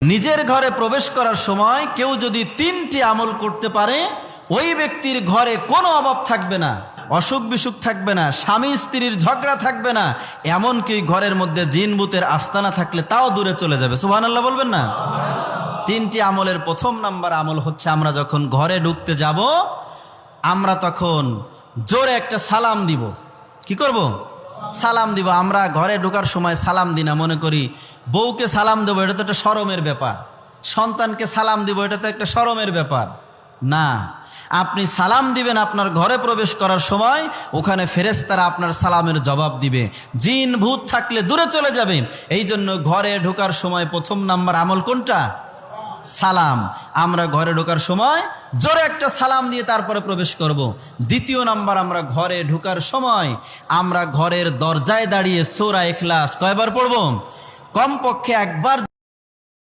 নিজের ঘরে প্রবেশ করার সময় কেউ যদি 3টি আমল করতে পারে, ওই ব্যক্তির ঘরে কোনো অভাব থাকবে না, অসুখ বিসুখ থাকবে না, স্বামী স্ত্রীর ঝগড়া থাকবে না, এমনকি ঘরের মধ্যে জিন ভূতের আস্তানা থাকলে তাও দূরে চলে যাবে। সুবহানাল্লাহ বলবেন না? 3টি আমলের প্রথম নাম্বার আমল হচ্ছে, আমরা যখন ঘরে ঢুকতে যাব আমরা তখন জোরে একটা সালাম দিব। কি করব? সালাম দিব। আমরা ঘরে ঢোকার সময় সালাম দিই না, মনে করি বউকে সালাম দেবো, এটা তো একটা শরমের ব্যাপার, সন্তানকে সালাম দিব, এটা তো একটা শরমের ব্যাপার না। আপনি সালাম দিবেন আপনার ঘরে প্রবেশ করার সময়, ওখানে ফেরেশতারা আপনার সালামের জবাব দিবে, জিন ভূত থাকলে দূরে চলে যাবে। এই জন্য ঘরে ঢোকার সময় প্রথম নাম্বার আমল কোনটা? সালাম। আমরা ঘরে ঢোকার সময় জোরে একটা সালাম দিয়ে তারপরে প্রবেশ করব। দ্বিতীয় নাম্বার, আমরা ঘরে ঢোকার সময় আমরা ঘরের দরজায় দাঁড়িয়ে সূরা ইখলাস কয়বার পড়ব? কমপক্ষে একবার।